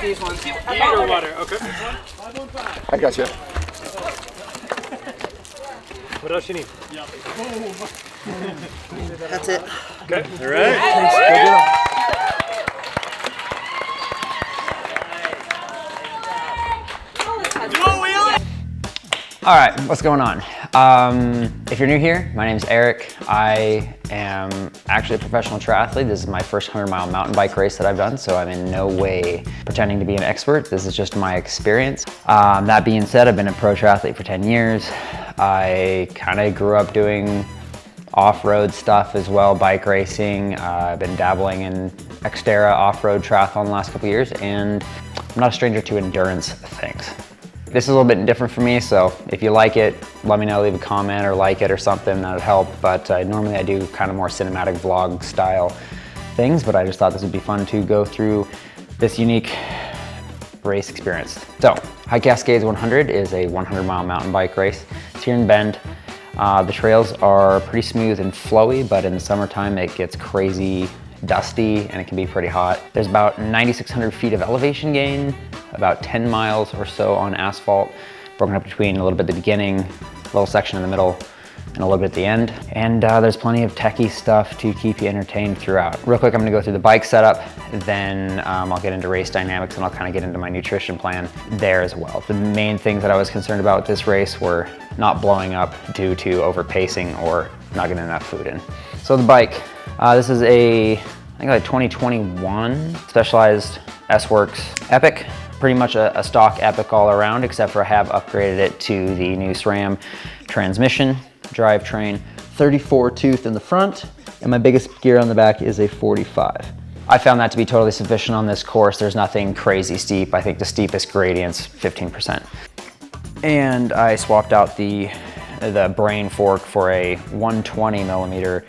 got these ones. Either water, okay. I got you. What else you need? That's it. Okay. All right. All right, what's going on? If you're new here, my name's Eric. I am actually a professional triathlete. This is my first 100-mile mountain bike race that I've done, so I'm in no way pretending to be an expert. This is just my experience. That being said, I've been a pro triathlete for 10 years. I kind of grew up doing off-road stuff as well, bike racing. I've been dabbling in Xterra off-road triathlon the last couple of years, and I'm not a stranger to endurance things. This is a little bit different for me, so if you like it, let me know, leave a comment or like it or something, that would help. But normally I do kind of more cinematic vlog style things, but I just thought this would be fun to go through this unique race experience. So, High Cascades 100 is a 100-mile mountain bike race. It's here in Bend. The trails are pretty smooth and flowy, but in the summertime it gets crazy dusty and it can be pretty hot. There's about 9,600 feet of elevation gain, about 10 miles or so on asphalt, broken up between a little bit at the beginning, a little section in the middle, and a little bit at the end. And there's plenty of techie stuff to keep you entertained throughout. Real quick, I'm gonna go through the bike setup, then I'll get into race dynamics, and I'll kind of get into my nutrition plan there as well. The main things that I was concerned about with this race were not blowing up due to overpacing or not getting enough food in. So the bike, this is I think like 2021 Specialized S-Works Epic. Pretty much a stock Epic all around, except for I have upgraded it to the new SRAM transmission, drivetrain, 34 tooth in the front, and my biggest gear on the back is a 45. I found that to be totally sufficient on this course. There's nothing crazy steep. I think the steepest gradient's 15%. And I swapped out the brain fork for a 120 millimeter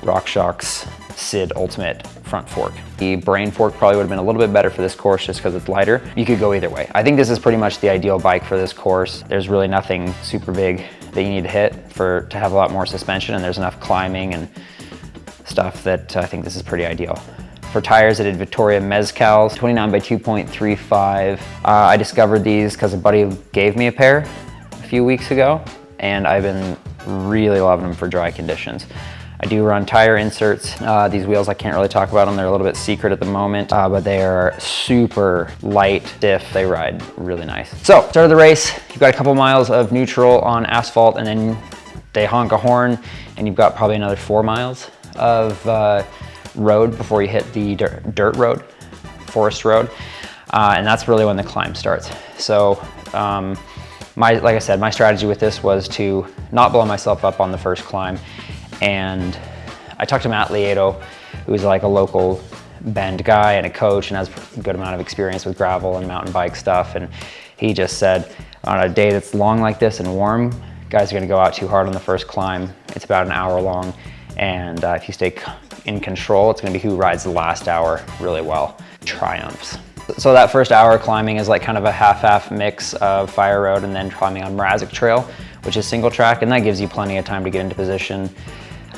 RockShox Sid Ultimate front fork. The brain fork probably would have been a little bit better for this course just because it's lighter. You could go either way. I think this is pretty much the ideal bike for this course. There's really nothing super big that you need to hit to have a lot more suspension, and there's enough climbing and stuff that I think this is pretty ideal. For tires, I did Victoria Mezcals, 29 by 2.35. I discovered these because a buddy gave me a pair a few weeks ago, and I've been really loving them for dry conditions. I do run tire inserts. These wheels, I can't really talk about them. They're a little bit secret at the moment, but they are super light, stiff. They ride really nice. So, start of the race, you've got a couple miles of neutral on asphalt, and then they honk a horn, and you've got probably another 4 miles of road before you hit the dirt road, forest road, and that's really when the climb starts. So, like I said, my strategy with this was to not blow myself up on the first climb. And I talked to Matt Lieto, who's like a local Bend guy and a coach and has a good amount of experience with gravel and mountain bike stuff. And he just said, on a day that's long like this and warm, guys are gonna go out too hard on the first climb. It's about an hour long. And if you stay in control, it's gonna be who rides the last hour really well, triumphs. So that first hour climbing is like kind of a half-half mix of Fire Road and then climbing on Mrazek Trail, which is single track, and that gives you plenty of time to get into position.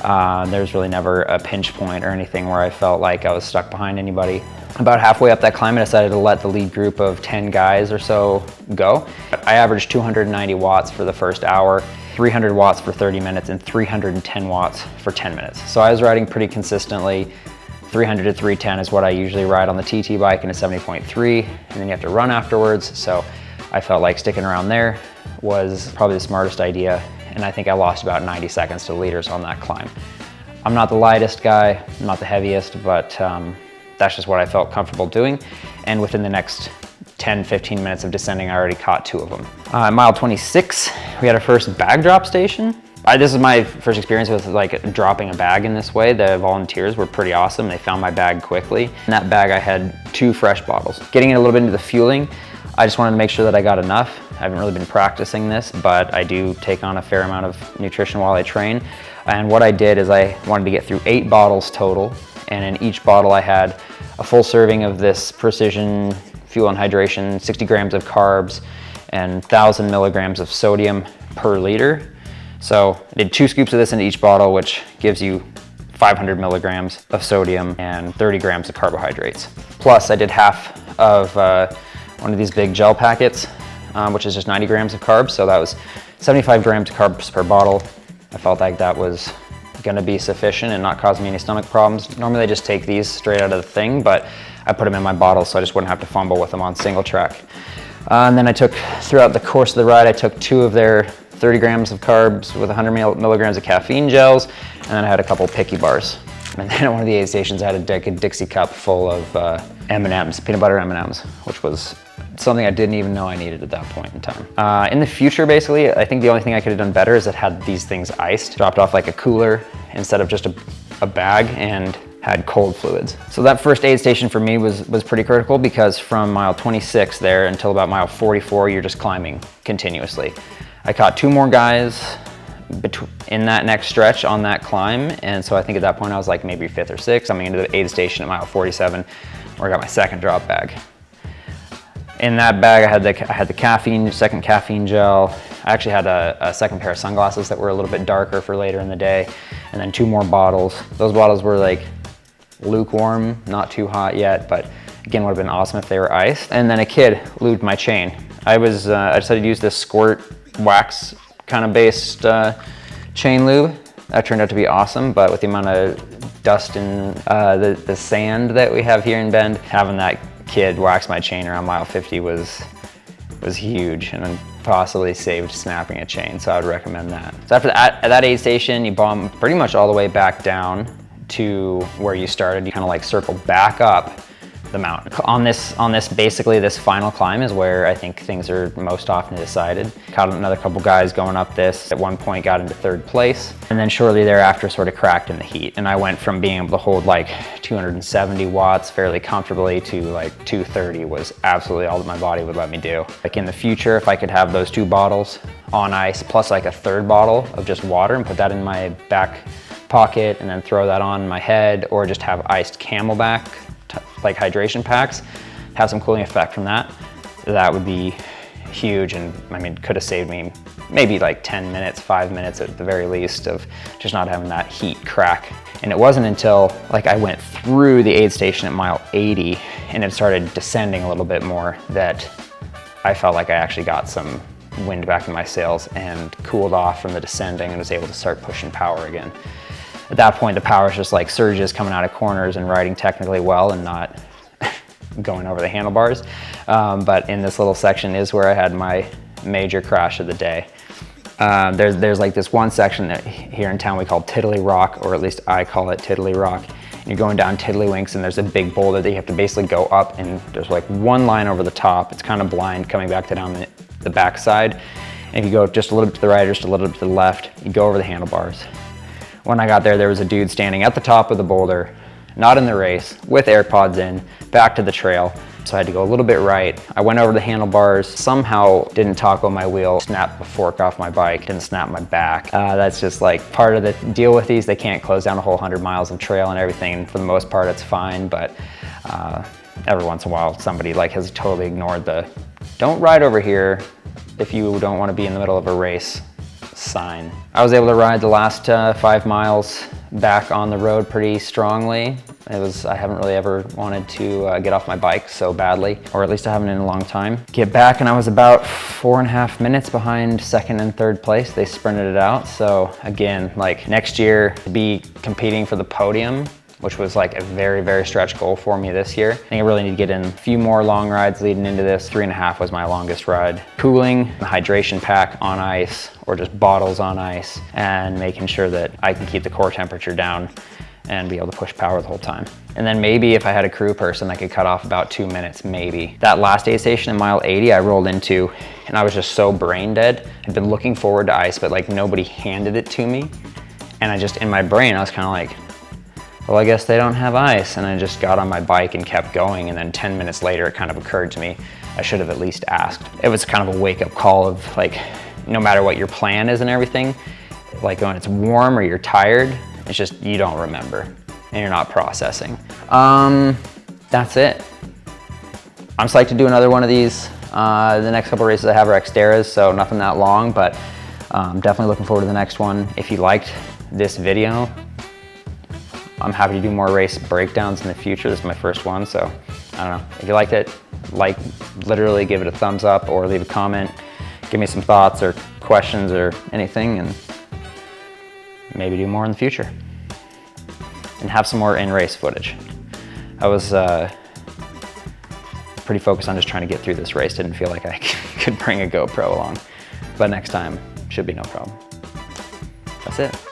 There's really never a pinch point or anything where I felt like I was stuck behind anybody. About halfway up that climb, I decided to let the lead group of 10 guys or so go. I averaged 290 watts for the first hour, 300 watts for 30 minutes, and 310 watts for 10 minutes. So I was riding pretty consistently. 300 to 310 is what I usually ride on the TT bike in a 70.3, and then you have to run afterwards. So I felt like sticking around there was probably the smartest idea, and I think I lost about 90 seconds to the leaders on that climb. I'm not the lightest guy, I'm not the heaviest, but that's just what I felt comfortable doing. And within the next 10-15 minutes of descending, I already caught 2 of them. Mile 26, we had our first bag drop station. This is my first experience with like dropping a bag in this way. The volunteers were pretty awesome. They found my bag quickly. In that bag, I had 2 fresh bottles. Getting a little bit into the fueling, I just wanted to make sure that I got enough. I haven't really been practicing this, but I do take on a fair amount of nutrition while I train. And what I did is I wanted to get through 8 bottles total, and in each bottle I had a full serving of this Precision Fuel and Hydration, 60 grams of carbs, and 1,000 milligrams of sodium per liter. So I did 2 scoops of this into each bottle, which gives you 500 milligrams of sodium and 30 grams of carbohydrates. Plus I did half of one of these big gel packets, which is just 90 grams of carbs. So that was 75 grams of carbs per bottle. I felt like that was gonna be sufficient and not cause me any stomach problems. Normally I just take these straight out of the thing, but I put them in my bottle so I just wouldn't have to fumble with them on single track. And then I took, throughout the course of the ride, I took 2 of their 30 grams of carbs with 100 milligrams of caffeine gels, and then I had a couple picky bars. And then at one of the aid stations, I had a Dixie cup full of M&Ms, peanut butter M&Ms, which was something I didn't even know I needed at that point in time. In the future, basically, I think the only thing I could have done better is it had these things iced, dropped off like a cooler instead of just a bag, and had cold fluids. So that first aid station for me was pretty critical, because from mile 26 there until about mile 44, you're just climbing continuously. I caught 2 more guys in that next stretch on that climb, and so I think at that point I was like maybe 5th or 6th, coming into the aid station at mile 47, where I got my second drop bag. In that bag, I had the second caffeine gel. I actually had a second pair of sunglasses that were a little bit darker for later in the day, and then 2 more bottles. Those bottles were like lukewarm, not too hot yet, but again, would have been awesome if they were iced. And then a kid lubed my chain. I decided to use this squirt wax kind of based chain lube. That turned out to be awesome, but with the amount of dust and the sand that we have here in Bend, having that kid wax my chain around mile 50 was huge, and possibly saved snapping a chain, so I would recommend that. So after that, at that aid station, you bomb pretty much all the way back down to where you started. You kind of like circle back up the mountain. On this basically this final climb is where I think things are most often decided. Caught another couple guys going up this. At one point got into 3rd place, and then shortly thereafter sort of cracked in the heat. And I went from being able to hold like 270 watts fairly comfortably to like 230 was absolutely all that my body would let me do. Like in the future, if I could have those 2 bottles on ice plus like a 3rd bottle of just water and put that in my back pocket and then throw that on my head, or just have iced Camelback like hydration packs, have some cooling effect from that, that would be huge. And I mean, could have saved me maybe like 10 minutes, 5 minutes at the very least of just not having that heat crack. And it wasn't until like I went through the aid station at mile 80 and it started descending a little bit more that I felt like I actually got some wind back in my sails and cooled off from the descending and was able to start pushing power again. At that point, the power is just like surges coming out of corners and riding technically well and not going over the handlebars. But in this little section is where I had my major crash of the day. There's like this one section that here in town we call Tiddly Rock, or at least I call it Tiddly Rock. And you're going down Tiddlywinks and there's a big boulder that you have to basically go up, and there's like one line over the top. It's kind of blind coming back down the backside. And if you go just a little bit to the right or just a little bit to the left, you go over the handlebars. When I got there was a dude standing at the top of the boulder, not in the race, with AirPods in, back to the trail. So I had to go a little bit right. I went over the handlebars, somehow didn't taco my wheel, snapped the fork off my bike, didn't snap my back. That's just like part of the deal with these. They can't close down a whole 100 miles of trail and everything. And for the most part, it's fine, but every once in a while, somebody like has totally ignored the, don't ride over here if you don't want to be in the middle of a race sign. I was able to ride the last 5 miles back on the road pretty strongly. I haven't really ever wanted to get off my bike so badly, or at least I haven't in a long time. Get back and I was about 4.5 minutes behind 2nd and 3rd place. They sprinted it out. So again, like next year to be competing for the podium, which was like a very, very stretch goal for me this year. I think I really need to get in a few more long rides leading into this. 3.5 was my longest ride. Cooling, the hydration pack on ice, or just bottles on ice, and making sure that I can keep the core temperature down and be able to push power the whole time. And then maybe if I had a crew person, I could cut off about 2 minutes, maybe. That last aid station in mile 80, I rolled into, and I was just so brain dead. I'd been looking forward to ice, but like nobody handed it to me. And I just, in my brain, I was kind of like, well, I guess they don't have ice. And I just got on my bike and kept going. And then 10 minutes later, it kind of occurred to me, I should have at least asked. It was kind of a wake-up call of like, no matter what your plan is and everything, like when it's warm or you're tired, it's just, you don't remember and you're not processing. That's it. I'm psyched to do another one of these. The next couple races I have are Xterras, so nothing that long, but definitely looking forward to the next one. If you liked this video, I'm happy to do more race breakdowns in the future. This is my first one, so I don't know. If you liked it, like, literally give it a thumbs up or leave a comment, give me some thoughts or questions or anything, and maybe do more in the future. And have some more in-race footage. I was pretty focused on just trying to get through this race. Didn't feel like I could bring a GoPro along. But next time, should be no problem. That's it.